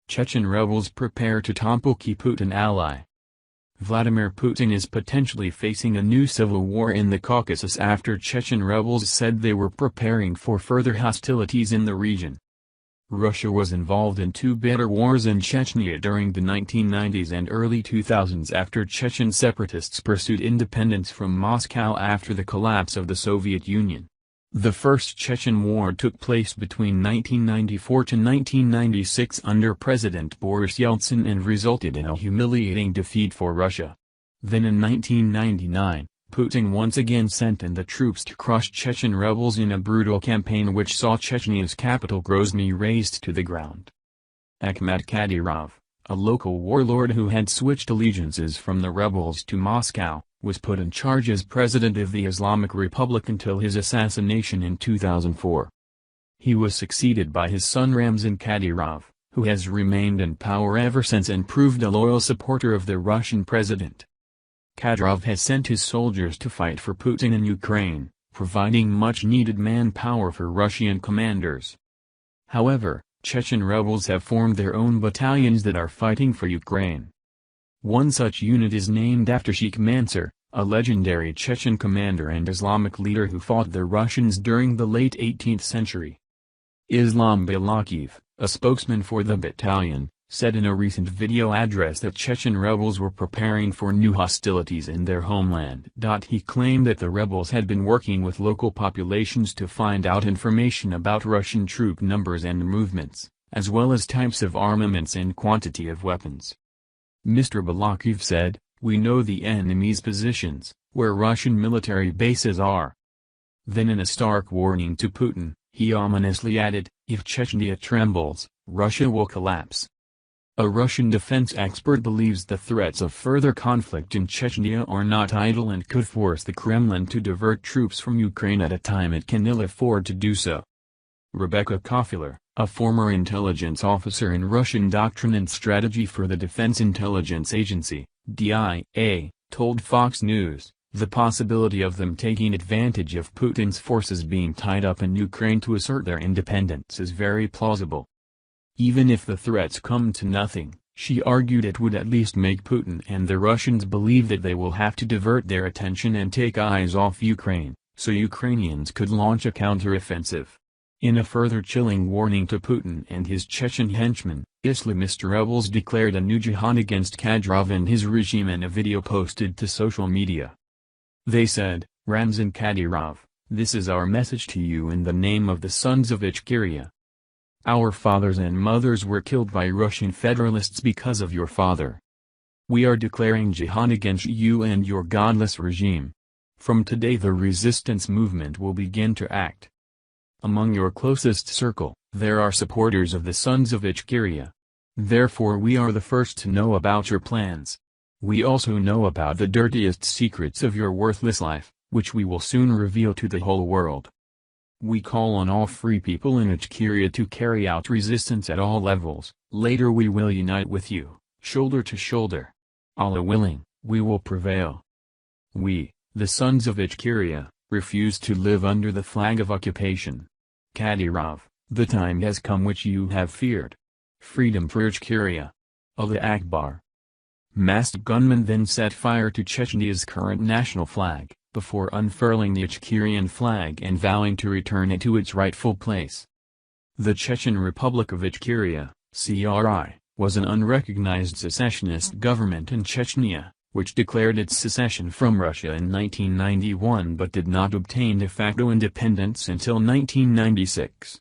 Chechen rebels prepare to topple key Putin ally. Vladimir Putin is potentially facing a new civil war in the Caucasus after Chechen rebels said they were preparing for further hostilities in the region. Russia was involved in two bitter wars in Chechnya during the 1990s and early 2000s after Chechen separatists pursued independence from Moscow after the collapse of the Soviet Union. The First Chechen War took place between 1994 to 1996 under President Boris Yeltsin and resulted in a humiliating defeat for Russia. Then in 1999, Putin once again sent in the troops to crush Chechen rebels in a brutal campaign which saw Chechnya's capital Grozny razed to the ground. Akhmat Kadyrov, a local warlord who had switched allegiances from the rebels to Moscow, was put in charge as president of the Islamic Republic until his assassination in 2004. He was succeeded by his son Ramzan Kadyrov, who has remained in power ever since and proved a loyal supporter of the Russian president. Kadyrov has sent his soldiers to fight for Putin in Ukraine, providing much-needed manpower for Russian commanders. However, Chechen rebels have formed their own battalions that are fighting for Ukraine. One such unit is named after Sheikh Mansur, a legendary Chechen commander and Islamic leader who fought the Russians during the late 18th century. Islam Balakiv, a spokesman for the battalion, said in a recent video address that Chechen rebels were preparing for new hostilities in their homeland. He claimed that the rebels had been working with local populations to find out information about Russian troop numbers and movements, as well as types of armaments and quantity of weapons. Mr. Balakiv said, "We know the enemy's positions, where Russian military bases are." Then in a stark warning to Putin, he ominously added, "If Chechnya trembles, Russia will collapse." A Russian defense expert believes the threats of further conflict in Chechnya are not idle and could force the Kremlin to divert troops from Ukraine at a time it can ill afford to do so. Rebecca Koffler, a former intelligence officer in Russian Doctrine and Strategy for the Defense Intelligence Agency, DIA, told Fox News, "The possibility of them taking advantage of Putin's forces being tied up in Ukraine to assert their independence is very plausible." Even if the threats come to nothing, she argued it would at least make Putin and the Russians believe that they will have to divert their attention and take eyes off Ukraine, so Ukrainians could launch a counteroffensive. In a further chilling warning to Putin and his Chechen henchmen, Islamist rebels declared a new jihad against Kadyrov and his regime in a video posted to social media. They said, "Ramzan Kadyrov, this is our message to you in the name of the sons of Ichkeria. Our fathers and mothers were killed by Russian federalists because of your father. We are declaring jihad against you and your godless regime. From today the resistance movement will begin to act. Among your closest circle, there are supporters of the sons of Ichkeria. Therefore we are the first to know about your plans. We also know about the dirtiest secrets of your worthless life, which we will soon reveal to the whole world. We call on all free people in Ichkeria to carry out resistance at all levels. Later we will unite with you, shoulder to shoulder. Allah willing, we will prevail. We, the sons of Ichkeria, refuse to live under the flag of occupation. Kadyrov, the time has come which you have feared. Freedom for Ichkeria. Allah Akbar." Masked gunmen then set fire to Chechnya's current national flag, before unfurling the Ichkerian flag and vowing to return it to its rightful place. The Chechen Republic of Ichkeria, CRI, was an unrecognized secessionist government in Chechnya, which declared its secession from Russia in 1991 but did not obtain de facto independence until 1996.